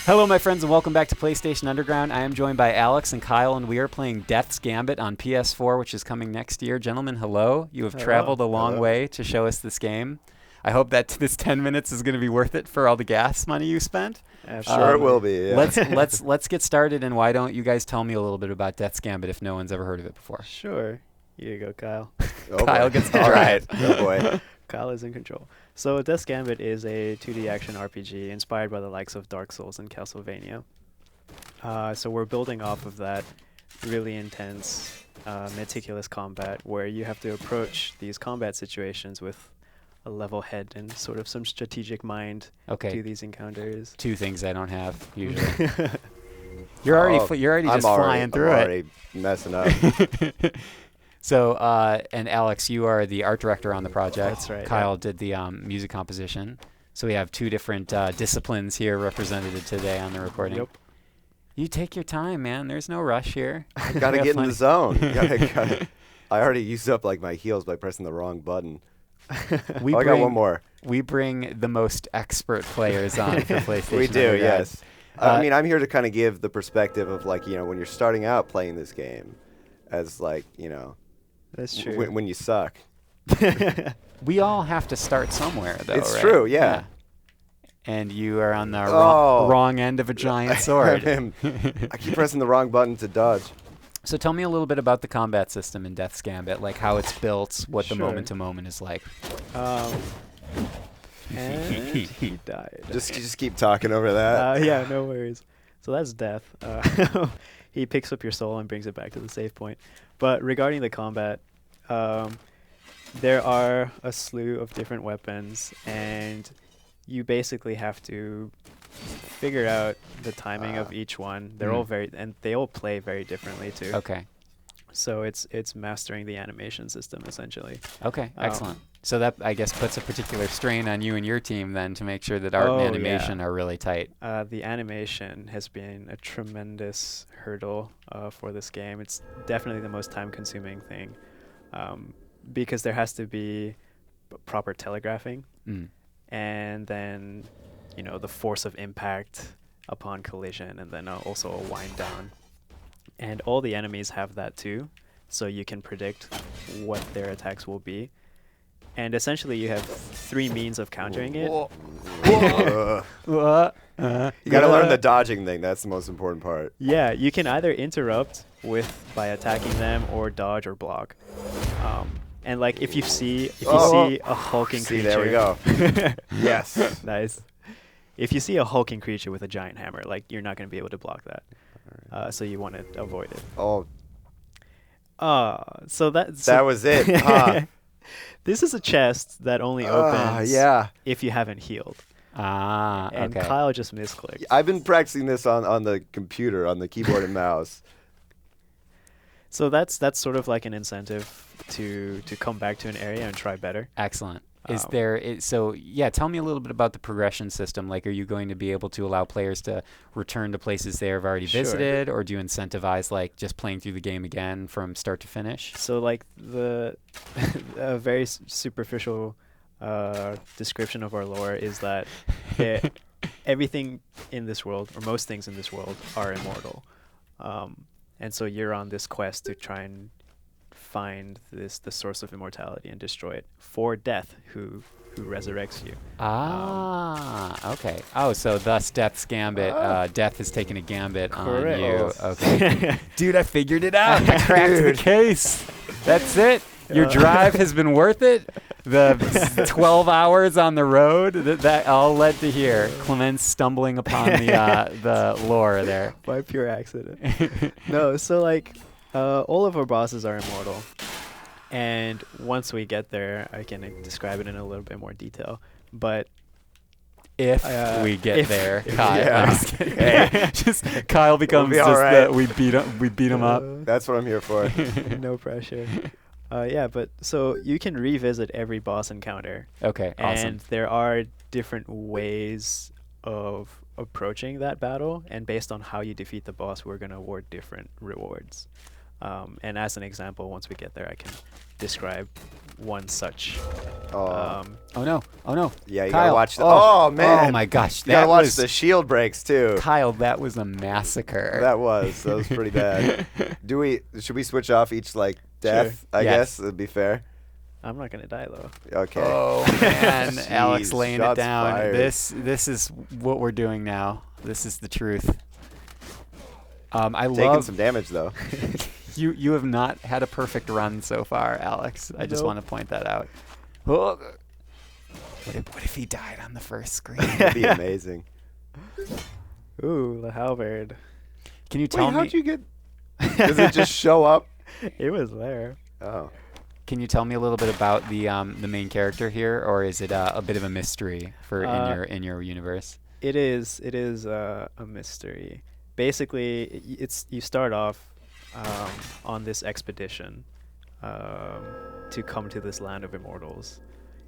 Hello, my friends, and welcome back to PlayStation Underground. I am joined by Alex and Kyle, and we are playing Death's Gambit on PS4, which is coming next year. Gentlemen, hello. You have traveled a long way to show us this game. I hope that this 10 minutes is going to be worth it for all the gas money you spent. Sure, it will be. Yeah. Let's get started, and why don't you guys tell me a little bit about Death's Gambit if no one's ever heard of it before? Sure. Here you go, Kyle. Kyle gets to All drive. right. Oh, boy. Kyle is in control. So Death's Gambit is a 2D action RPG inspired by the likes of Dark Souls and Castlevania. So we're building off of that really intense, meticulous combat where you have to approach these combat situations with a level head and sort of some strategic mind to these encounters. Two things I don't have usually. You're already just flying through I'm it. already messing up. So, and Alex, you are the art director on the project. That's right. Kyle did the music composition. So we have two different disciplines here represented today on the recording. Yep. You take your time, man. There's no rush here. I gotta get in the zone. I already used up like my heals by pressing the wrong button. I got one more. We bring the most expert players on for PlayStation. We do, Underground. yes. I mean, I'm here to kind of give the perspective of like, when you're starting out playing this game as like, That's true. when you suck. We all have to start somewhere, though, It's right? true, yeah. And you are on the wrong end of a giant sword. I keep pressing the wrong button to dodge. So tell me a little bit about the combat system in Death's Gambit, like how it's built, what the Sure. moment-to-moment is like. And he died. Just keep talking over that. Yeah, no worries. So that's Death. He picks up your soul and brings it back to the save point. But regarding the combat, there are a slew of different weapons, and you basically have to figure out the timing of each one. They're all they all play very differently too. Okay. So it's mastering the animation system essentially. Okay, excellent. So that, I guess, puts a particular strain on you and your team then to make sure that art and animation are really tight. The animation has been a tremendous hurdle for this game. It's definitely the most time-consuming thing because there has to be proper telegraphing and then, the force of impact upon collision and then also a wind down. And all the enemies have that too, so you can predict what their attacks will be. And essentially, you have three means of countering it. You gotta learn the dodging thing. That's the most important part. Yeah, you can either interrupt by attacking them, or dodge or block. And like if you see a hulking creature, there we go. Yes, nice. If you see a hulking creature with a giant hammer, like you're not gonna be able to block that. So you want to avoid it. So that was it. This is a chest that only opens if you haven't healed. And Kyle just misclicked. I've been practicing this on the computer, on the keyboard and mouse. So that's sort of like an incentive to come back to an area and try better. Excellent. Tell me a little bit about the progression system. Like, are you going to be able to allow players to return to places they have already visited, or do you incentivize like just playing through the game again from start to finish? So like a very superficial description of our lore is that everything in this world, or most things in this world, are immortal. And so you're on this quest to try and find the source of immortality and destroy it for Death, who resurrects you. Okay. Oh, so thus Death's Gambit. Death has taken a gambit on you. Okay. Dude, I figured it out. I cracked the case. That's it. Your drive has been worth it. The 12 hours on the road, that all led to here. Clemens stumbling upon the lore there. By pure accident. No, so like all of our bosses are immortal. And once we get there, I can describe it in a little bit more detail. But if we get there, Kyle. Just Kyle becomes we beat him up. That's what I'm here for. No pressure. But so you can revisit every boss encounter. Okay, awesome. And there are different ways of approaching that battle, and based on how you defeat the boss, we're going to award different rewards. And as an example, once we get there, I can describe one such. Oh. Oh no! Oh no! Yeah, you Kyle. gotta watch the. Oh man! Oh my gosh! You gotta watch the shield breaks too. Kyle, that was a massacre. That was pretty bad. Should we switch off each like death? Sure. I Yes. guess it'd be fair. I'm not gonna die though. Okay. Oh man, Alex Jeez, laying it shots down. fired. This is what we're doing now. This is the truth. I Taking love some damage though. you have not had a perfect run so far, Alex. I just Nope. want to point that out. Oh. What if he died on the first screen? That'd be amazing. Ooh, the halberd. Can you tell Wait, me? how'd you get? Does it just show up? It was there. Oh. Can you tell me a little bit about the main character here, or is it a bit of a mystery for in your universe? It is a mystery. Basically, you start off on this expedition to come to this land of immortals,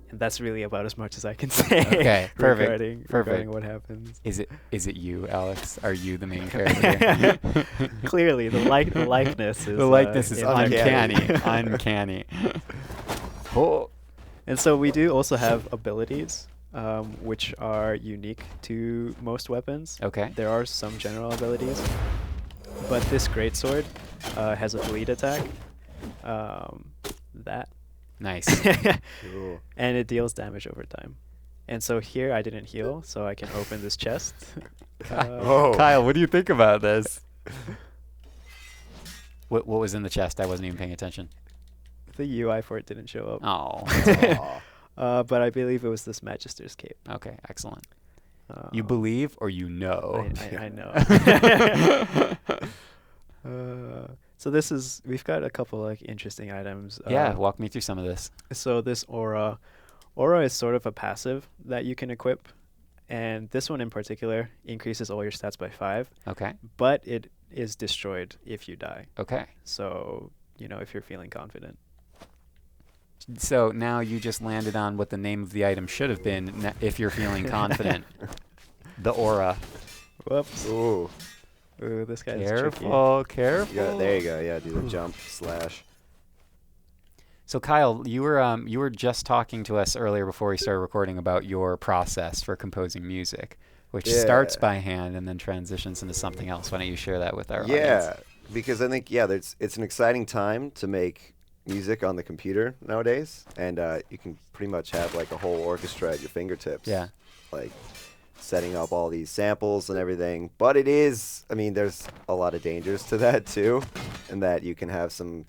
and that's really about as much as I can say. Okay, perfect. regarding what happens. Is it you, Alex? Are you the main character? Clearly, the likeness is The likeness is uncanny. uncanny. Oh. And so we do also have abilities, which are unique to most weapons. Okay. There are some general abilities, but this greatsword has a bleed attack. Nice. Cool. And it deals damage over time. And so here I didn't heal, so I can open this chest. Oh. Kyle, what do you think about this? What was in the chest? I wasn't even paying attention. The UI for it didn't show up. Oh. Aw. But I believe it was this Magister's Cape. Okay, excellent. You believe or you know? I know. So we've got a couple like interesting items. Yeah, walk me through some of this. So this aura is sort of a passive that you can equip, and this one in particular increases all your stats by 5, Okay. but it is destroyed if you die. Okay. So, if you're feeling confident. So now you just landed on what the name of the item should have been if you're feeling confident. The aura. Whoops. Ooh. Ooh, this guy's tricky. Careful. There you go. Yeah, do the jump slash. So Kyle, you were just talking to us earlier before we started recording about your process for composing music, which starts by hand and then transitions into something else. Why don't you share that with our audience? Yeah, because I think it's an exciting time to make music on the computer nowadays, and you can pretty much have like a whole orchestra at your fingertips. Yeah. Like setting up all these samples and everything. But there's a lot of dangers to that too, and that you can have some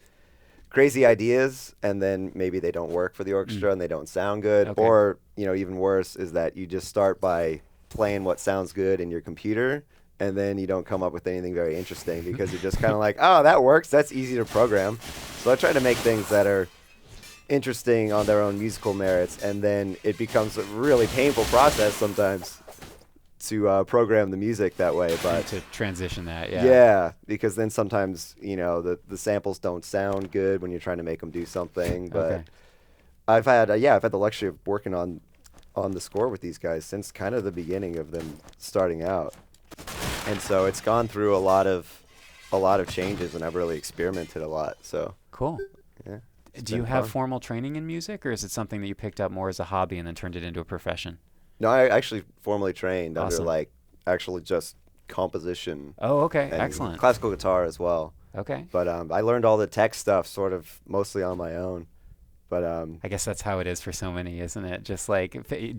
crazy ideas and then maybe they don't work for the orchestra and they don't sound good. Okay. Or, even worse is that you just start by playing what sounds good in your computer and then you don't come up with anything very interesting because you're just kind of like, oh, that works. That's easy to program. So I try to make things that are interesting on their own musical merits, and then it becomes a really painful process sometimes to program the music that way. But to transition that, yeah. Yeah, because then sometimes, the samples don't sound good when you're trying to make them do something. But Okay. I've had the luxury of working on the score with these guys since kind of the beginning of them starting out. And so it's gone through a lot of changes, and I've really experimented a lot. So Cool. yeah. Do you have formal training in music, or is it something that you picked up more as a hobby and then turned it into a profession? No, I actually formally trained Awesome. under actually just composition. Oh, okay. And Excellent. classical guitar as well. Okay. But I learned all the tech stuff sort of mostly on my own. But I guess that's how it is for so many, isn't it? Just like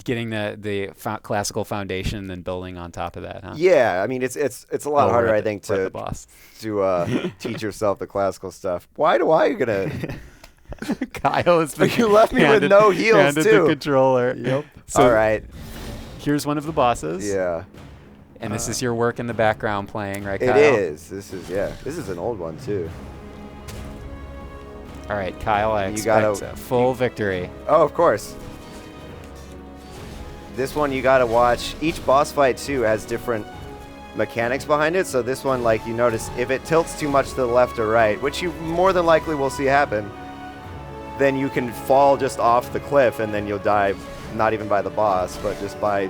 getting the classical foundation and then building on top of that, huh? yeah, it's a lot harder, I think, we're at to the boss. teach yourself the classical stuff. Why do I gonna? Kyle has been You left me with no heals handed too. the controller. Yep. So All right. here's one of the bosses. Yeah. And this is your work in the background playing, right, Kyle? It is. This is an old one too. All right, Kyle, I You expect gotta- a full victory. Oh, of course. This one you gotta watch. Each boss fight too has different mechanics behind it. So this one, like you notice, if it tilts too much to the left or right, which you more than likely will see happen, then you can fall just off the cliff and then you'll die, not even by the boss, but just by,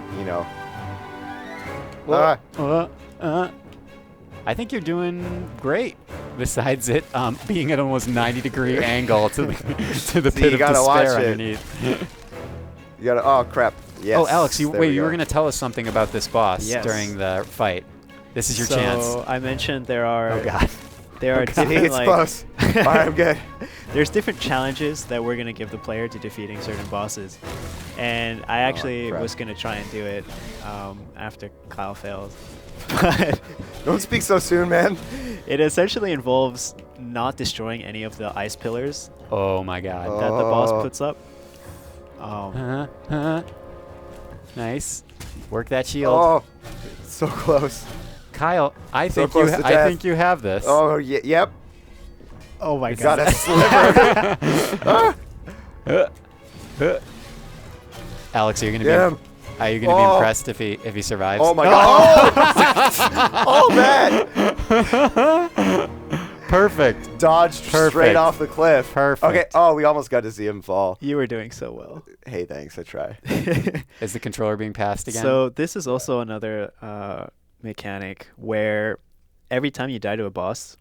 I think you're doing great. besides it being at almost 90-degree angle to the So pit you of gotta despair watch it. underneath. You gotta. Oh crap! Yes. Oh, Alex, there you we were go. going to tell us something about this boss Yes. during the fight. This is your so chance. I mentioned there are Oh God. there are He different gets close. All right, I'm good. there's different challenges that we're gonna give the player to defeating certain bosses, and I actually crap. was gonna try and do it after Kyle failed. But Don't speak so soon, man. it essentially involves not destroying any of the ice pillars Oh my God. that the boss Oh. puts up. Nice. Work that shield. Oh, so close. Kyle, I So think close to I death. think you have this. Oh, yep. Oh my Got god. a sliver. Alex, are you Get gonna him. be? Are you gonna be Oh. impressed if he survives? Oh my god. Oh, man. Perfect. Dodged Perfect. straight off the cliff. Perfect. Okay. Oh, we almost got to see him fall. You were doing so well. Hey, thanks. I try. Is the controller being passed again? So this is also another mechanic where every time you die to a boss,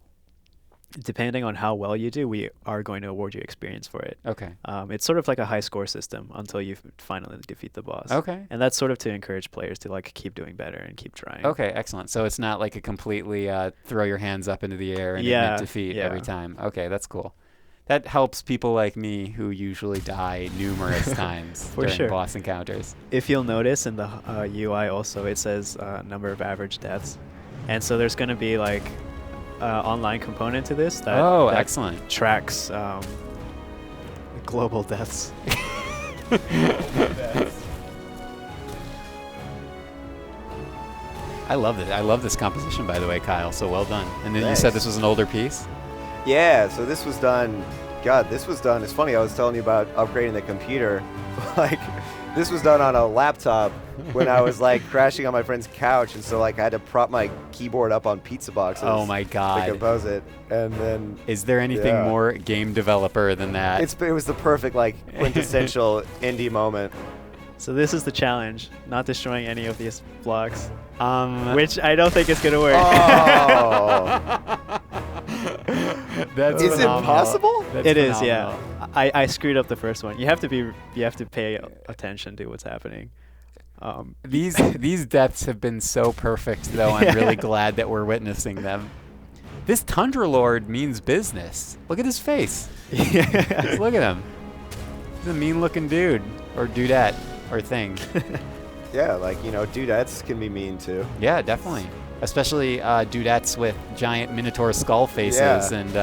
depending on how well you do, we are going to award you experience for it. Okay. It's sort of like a high score system until you finally defeat the boss. Okay. And that's sort of to encourage players to like keep doing better and keep trying. Okay, excellent. So it's not like a completely throw your hands up into the air and Yeah, admit defeat every yeah. time. Okay, that's cool. That helps people like me who usually die numerous times For during sure. boss encounters. If you'll notice in the UI also, it says number of average deaths. And so there's going to be like online component to this that, Oh, that excellent. tracks global deaths. I love it. I love this composition, by the way, Kyle. So well done. And then you Thanks. said this was an older piece? Yeah, so this was done. God, this was done. It's funny. I was telling you about upgrading the computer. Like, this was done on a laptop when I was like crashing on my friend's couch, and so like I had to prop my keyboard up on pizza boxes. Oh my To God. compose it, and then Is there anything Yeah. more game developer than that? it was the perfect like quintessential indie moment. So this is the challenge, not destroying any of these blocks, um, which I don't think is going to work. Oh, that's is it phenomenal. possible? That's It is, yeah. phenomenal. I screwed up the first one. You have to pay attention to what's happening. These deaths have been so perfect, though. I'm really glad that we're witnessing them. This Tundra Lord means business. Look at his face. Just look at him. He's a mean-looking dude, or dudette, or thing. Yeah, like dudettes can be mean too. Yeah, definitely. Especially dudettes with giant minotaur skull faces Yeah. and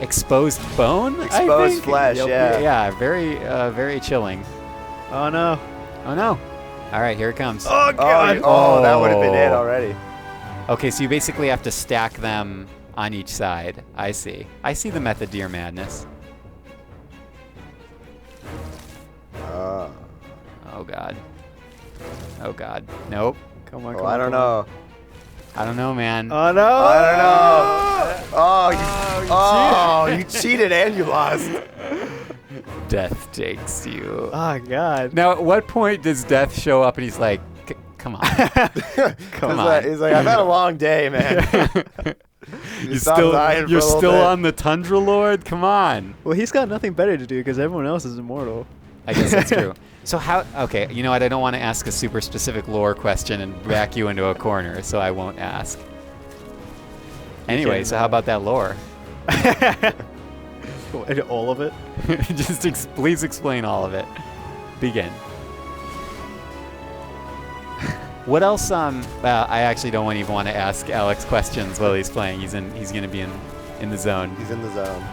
exposed bone. I Exposed think? flesh, yeah. Yeah, very chilling. Oh no. Oh no! All right, here it comes. Oh Oh, that would have been it Oh. already. Okay, so you basically have to stack them on each side. I see. I see the method to your madness. Oh god. Oh god. Nope. Come on, Oh, come I on. don't come on. know. I don't know, man. Oh no. I don't know. You cheated and you lost. Death takes you. Oh god. Now, at what point does Death show up and he's like, come on. Come on. He's like, I've had a long day, man. You're still on the Tundra Lord? Come on. Well, he's got nothing better to do because everyone else is immortal. I guess that's true. So okay, you know what? I don't want to ask a super specific lore question and back you into a corner, so I won't ask. Anyway, can, so how about that lore? All of it? Just please explain all of it. Begin. What else? I actually don't even want to ask Alex questions while he's playing. He's going to be in the zone. He's in the zone.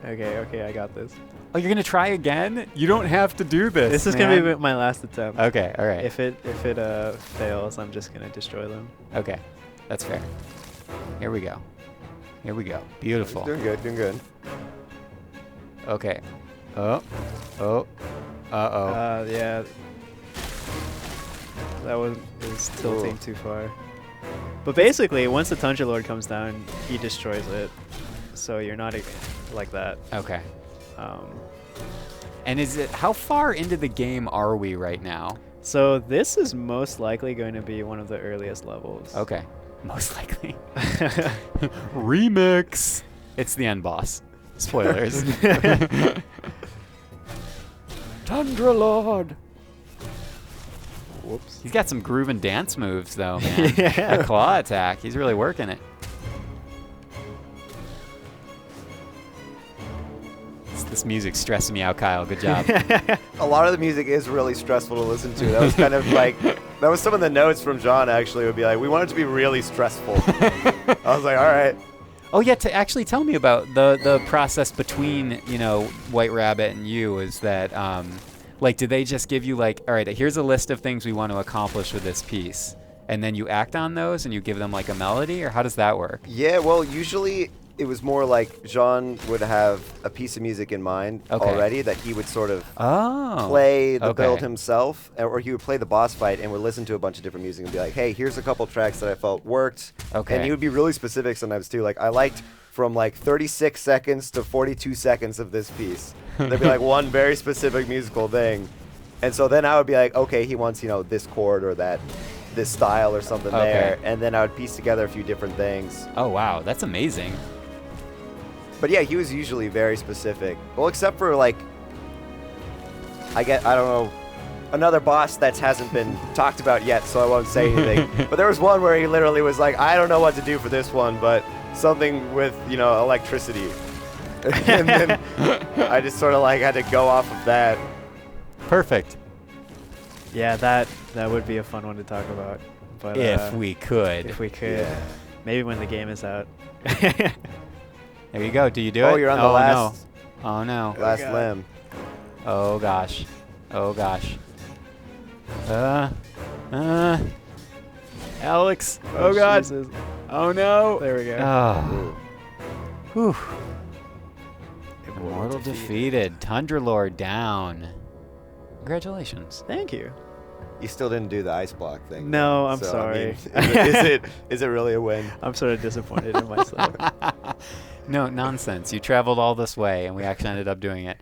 Okay, I got this. Oh, you're going to try again? You don't have to do this. This is man. gonna be my last attempt. Okay, all right. If it fails, I'm just gonna destroy them. Okay, that's fair. Here we go. Beautiful. Doing good. Okay. Uh-oh. Yeah. That was tilting too far. But basically, once the Tundra Lord comes down, he destroys it. So you're not like that. Okay. And how far into the game are we right now? So this is most likely going to be one of the earliest levels. Okay. Most likely. Remix. It's the end boss. Spoilers. Tundra Lord. Whoops. He's got some groove and dance moves, though, man. That claw attack. He's really working it. This music's stressing me out, Kyle. Good job. A lot of the music is really stressful to listen to. That was kind of like, that was some of the notes from John, actually, would be like, we want it to be really stressful. I was like, all right. Oh, yeah, to actually tell me about the process between, White Rabbit and you is that, like, do they just give you, like, all right, here's a list of things we want to accomplish with this piece, and then you act on those and you give them, like, a melody, or how does that work? Yeah, well, usually it was more like Jean would have a piece of music in mind already that he would sort of play the build himself, or he would play the boss fight and would listen to a bunch of different music and be like, hey, here's a couple tracks that I felt worked. Okay. And he would be really specific sometimes too. Like, I liked from like 36 seconds to 42 seconds of this piece. There'd be like one very specific musical thing. And so then I would be like, okay, he wants, this chord or this style or something there. And then I would piece together a few different things. Oh, wow. That's amazing. But yeah, he was usually very specific. Well, except for like, I don't know, another boss that hasn't been talked about yet, so I won't say anything. But there was one where he literally was like, I don't know what to do for this one, but something with, electricity. And then I just sort of like had to go off of that. Perfect. Yeah, that would be a fun one to talk about. But if we could. If we could. Yeah. Maybe when the game is out. There you go. Do you do it? Oh, you're on the last. No. Oh, no. Last limb. Oh, gosh. Oh, gosh. Alex. Oh, God. Jesus. Oh, no. There we go. Oh. Whew. Immortal defeated. Tundra Lord down. Congratulations. Thank you. You still didn't do the ice block thing. No, I'm so, sorry. I mean, is it really a win? I'm sort of disappointed in myself. No, nonsense. You traveled all this way, and we actually ended up doing it.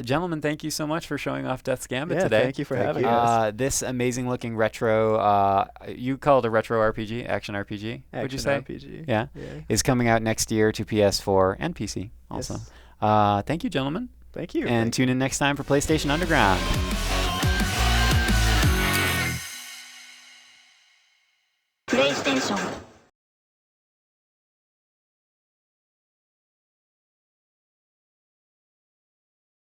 Gentlemen, thank you so much for showing off Death's Gambit today. Thank you for having us. This amazing-looking retro, you call it a retro RPG, action RPG, would you say? RPG. Yeah. Is coming out next year to PS4 and PC also. Yes. Thank you, gentlemen. Thank you. And tune in next time for PlayStation Underground.